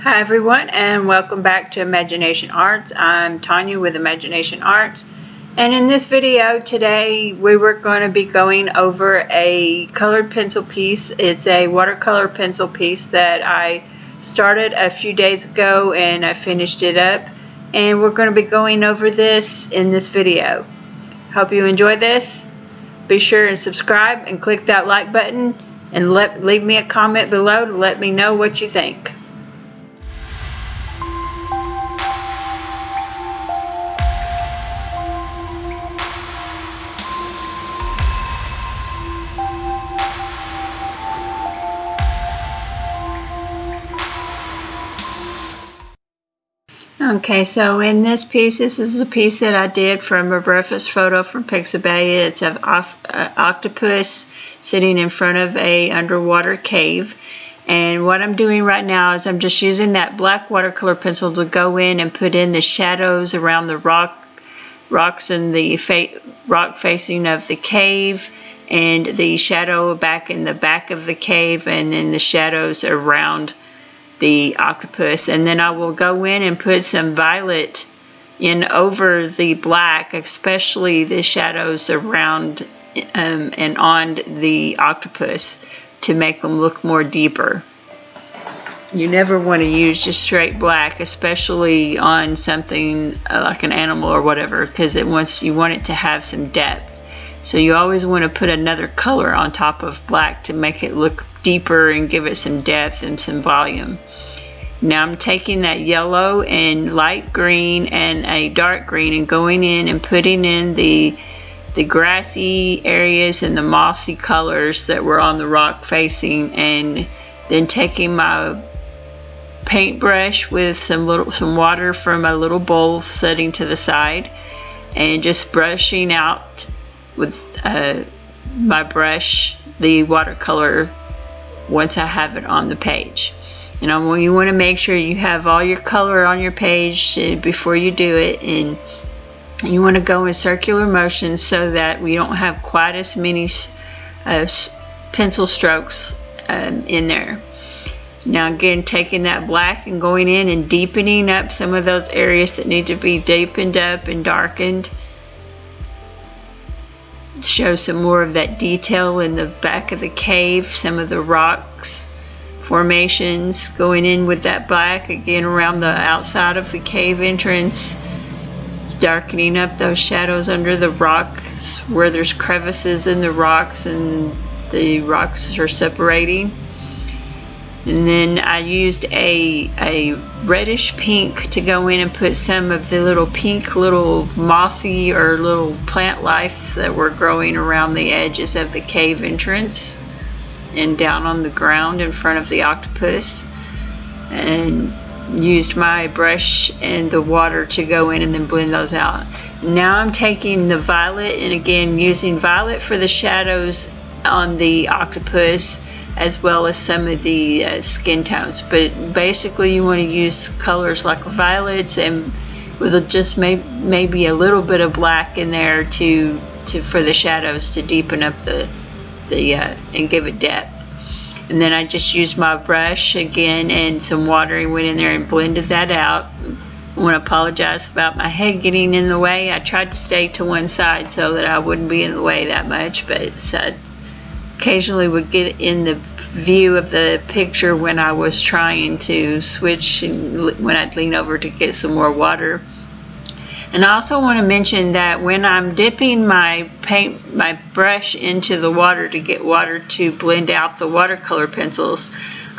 Hi everyone, and welcome back to Imagination Arts. I'm Tanya with Imagination Arts, and in this video today we were going to be going over a colored pencil piece. It's a watercolor pencil piece that I started a few days ago and I finished it up, and we're going to be going over this in this video. Hope you enjoy this. Be sure and subscribe and click that like button and leave me a comment below to let me know what you think. Okay, so in this piece, this is a piece that I did from a reference photo from Pixabay. It's an octopus sitting in front of a underwater cave. And what I'm doing right now is I'm just using that black watercolor pencil to go in and put in the shadows around the rocks and the rock facing of the cave, and the shadow back in the back of the cave, and then the shadows around the octopus. And then I will go in and put some violet in over the black, especially the shadows around and on the octopus, to make them look more deeper. You never want to use just straight black, especially on something like an animal or whatever, because you want it to have some depth. So you always want to put another color on top of black to make it look deeper and give it some depth and some volume. Now I'm taking that yellow and light green and a dark green and going in and putting in the grassy areas and the mossy colors that were on the rock facing, and then taking my paintbrush with some water from a little bowl setting to the side and just brushing out with my brush the watercolor once I have it on the page. And you want to make sure you have all your color on your page before you do it, and you want to go in circular motions so that we don't have quite as many pencil strokes in there. Now again, taking that black and going in and deepening up some of those areas that need to be deepened up and darkened. Show some more of that detail in the back of the cave, some of the rocks formations, going in with that black again around the outside of the cave entrance, darkening up those shadows under the rocks where there's crevices in the rocks and the rocks are separating. And then I used a reddish pink to go in and put some of the little pink little mossy or little plant life that were growing around the edges of the cave entrance and down on the ground in front of the octopus, and used my brush and the water to go in and then blend those out. Now I'm taking the violet and again using violet for the shadows on the octopus as well as some of the skin tones, but basically you want to use colors like violets and with just maybe a little bit of black in there for the shadows to deepen up and give it depth. And then I just used my brush again and some water and went in there and blended that out. I want to apologize about my head getting in the way. I tried to stay to one side so that I wouldn't be in the way that much, but occasionally would get in the view of the picture when I was trying to switch and when I'd lean over to get some more water. And I also want to mention that when I'm dipping my brush into the water to get water to blend out the watercolor pencils,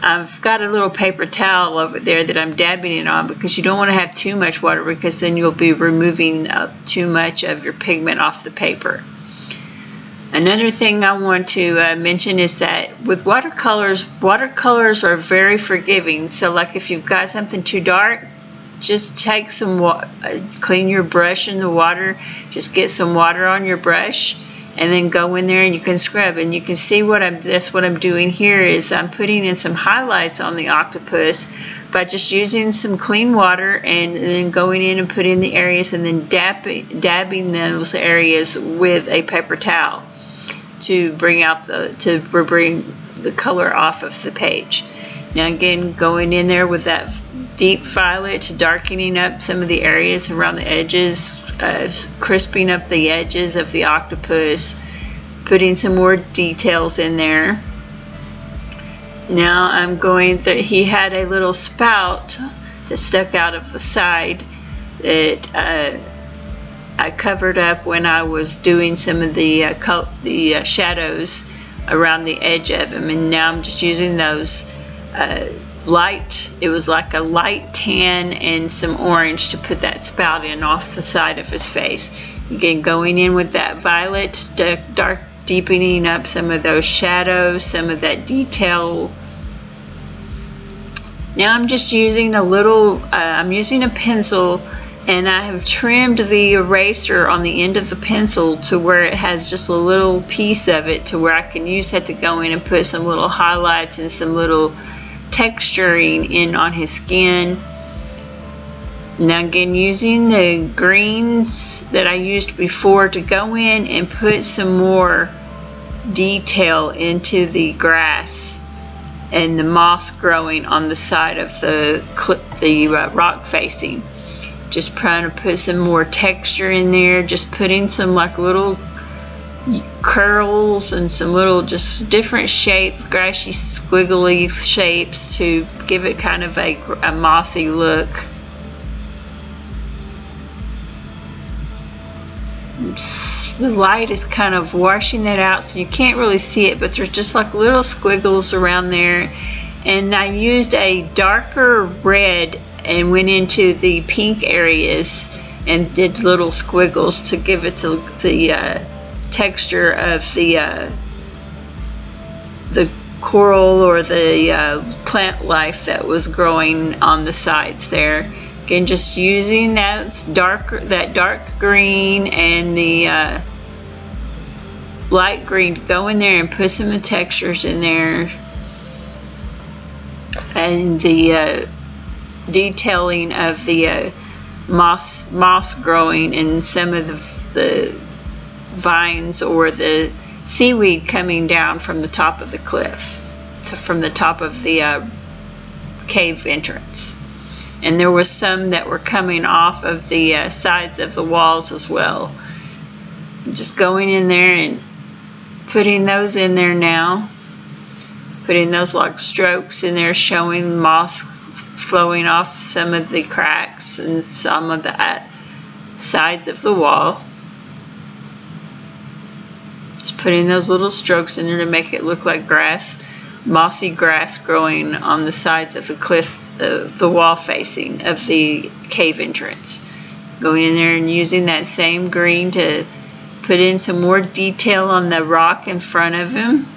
I've got a little paper towel over there that I'm dabbing it on, because you don't want to have too much water, because then you'll be removing too much of your pigment off the paper. Another thing I want to mention is that with watercolors are very forgiving. So like if you've got something too dark, just take some clean your brush in the water, just get some water on your brush and then go in there and you can scrub. And you can see what I'm doing here is I'm putting in some highlights on the octopus by just using some clean water and then going in and putting in the areas and then dabbing those areas with a paper towel to bring the color off of the page. Now again, going in there with that deep violet, darkening up some of the areas around the edges, crisping up the edges of the octopus, putting some more details in there. Now I'm going through, he had a little spout that stuck out of the side that I covered up when I was doing some of the shadows around the edge of him, and now I'm just using those light, it was like a light tan and some orange to put that spout in off the side of his face. Again, going in with that violet, dark deepening up some of those shadows, some of that detail. Now I'm just using a little, I'm using a pencil, and I have trimmed the eraser on the end of the pencil to where it has just a little piece of it to where I can use that to go in and put some little highlights and some little texturing in on his skin. Now again, using the greens that I used before to go in and put some more detail into the grass and the moss growing on the side of the rock facing. Just trying to put some more texture in there, just putting some like little curls and some little just different shape, grassy squiggly shapes to give it kind of a mossy look. The light is kind of washing that out so you can't really see it, but there's just like little squiggles around there. And I used a darker red and went into the pink areas and did little squiggles to give it the texture of the coral or the plant life that was growing on the sides there. Again, just using that dark green and the light green to go in there and put some of the textures in there, and the detailing of the moss growing and some of the vines or the seaweed coming down from the top of the cliff, from the top of the cave entrance. And there was some that were coming off of the sides of the walls as well. Just going in there and putting those in there now. Putting those like strokes in there, showing moss flowing off some of the cracks and some of the sides of the wall. Just putting those little strokes in there to make it look like grass, mossy grass growing on the sides of the cliff, the wall facing of the cave entrance. Going in there and using that same green to put in some more detail on the rock in front of him.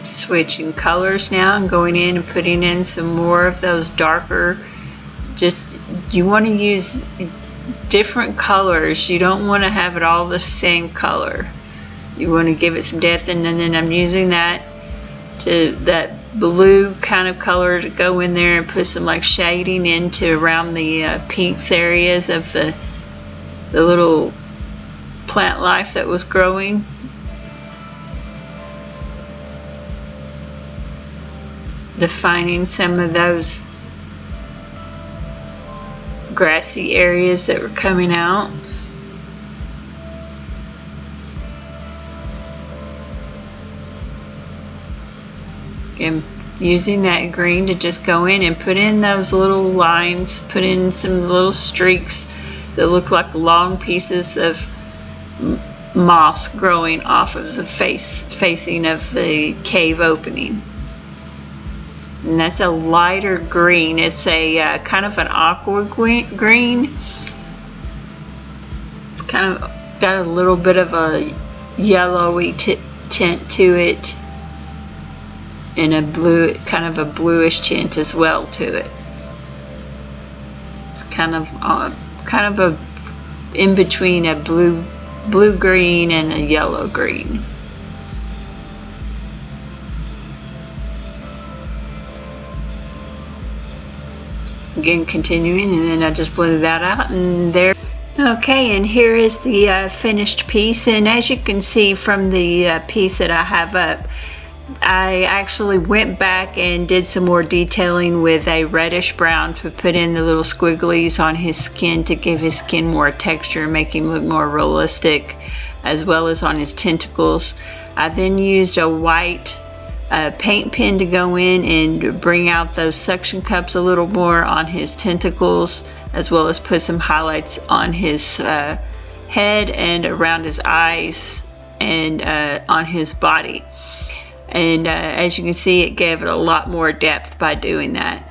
Switching colors now and going in and putting in some more of those darker, just you want to use different colors. You don't want to have it all the same color. You want to give it some depth, and then I'm using that blue kind of color to go in there and put some like shading into around the pinks areas of the little plant life that was growing. Defining some of those grassy areas that were coming out. And using that green to just go in and put in those little lines, put in some little streaks that look like long pieces of moss growing off of the facing of the cave opening. And that's a lighter green. It's a kind of an aqua green. It's kind of got a little bit of a yellowy tint to it, and a blue, kind of a bluish tint as well to it. It's kind of a in between a blue green and a yellow green. again continuing, and then I just blended that out, and there. Okay, and here is the finished piece, and as you can see from the piece that I have up, I actually went back and did some more detailing with a reddish brown to put in the little squigglies on his skin to give his skin more texture and make him look more realistic, as well as on his tentacles. I then used a white paint pen to go in and bring out those suction cups a little more on his tentacles, as well as put some highlights on his head and around his eyes and on his body. And as you can see, it gave it a lot more depth by doing that.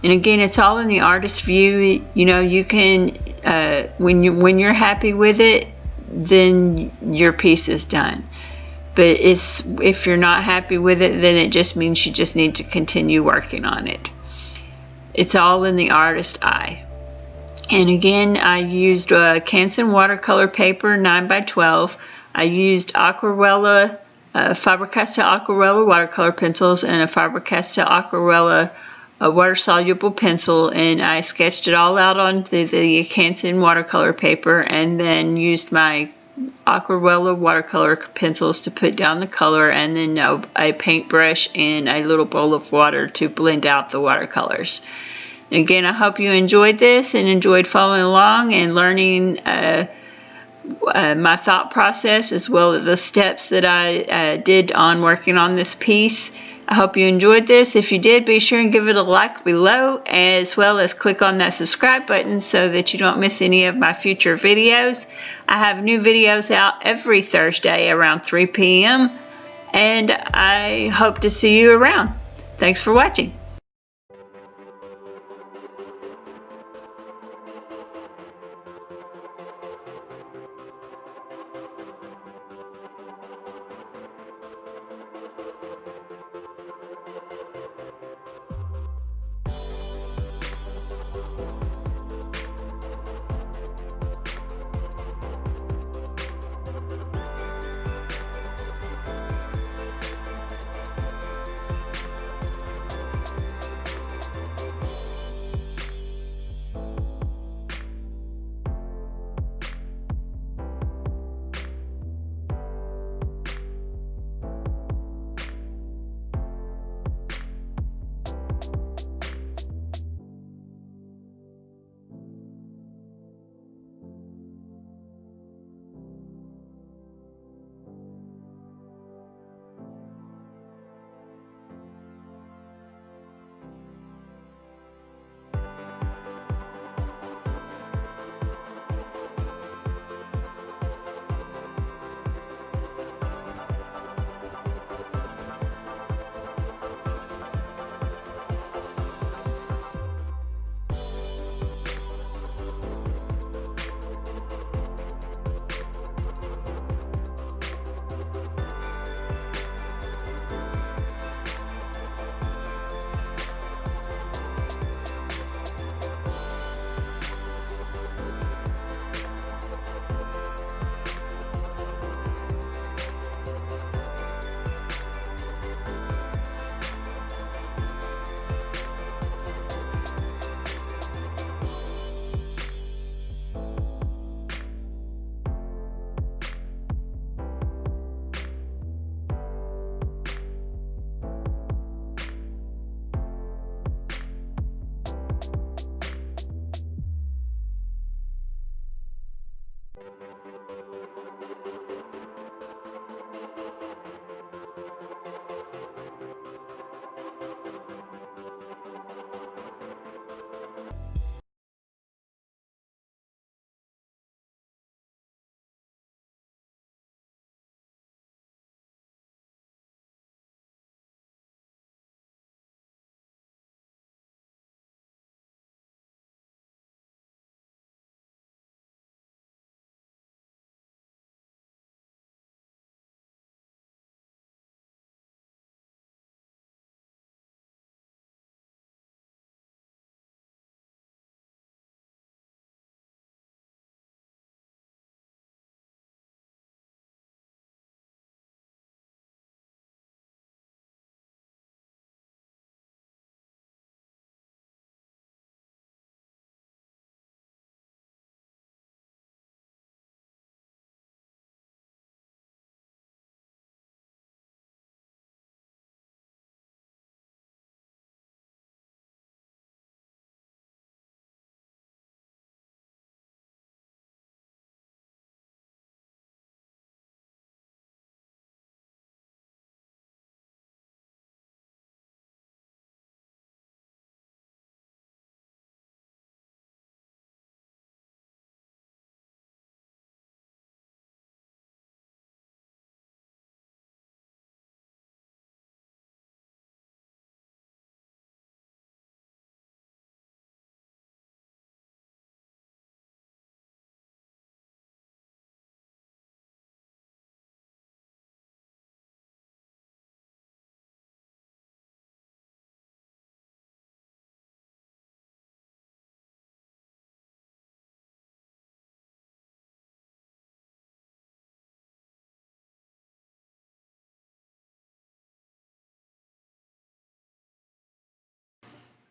And again, it's all in the artist view. You know, you can when you're happy with it, then your piece is done. But if you're not happy with it, then it just means you just need to continue working on it. It's all in the artist eye. And again, I used Canson watercolor paper 9x12. I used Aquarelle, Faber-Castell Aquarelle watercolor pencils, and a Faber-Castell Aquarelle water-soluble pencil, and I sketched it all out on the Canson watercolor paper, and then used my Aquarelle watercolor pencils to put down the color, and then a paintbrush and a little bowl of water to blend out the watercolors. And again, I hope you enjoyed this and enjoyed following along and learning my thought process, as well as the steps that I did on working on this piece. I hope you enjoyed this. If you did, be sure and give it a like below, as well as click on that subscribe button so that you don't miss any of my future videos. I have new videos out every Thursday around 3 p.m. and I hope to see you around. Thanks for watching.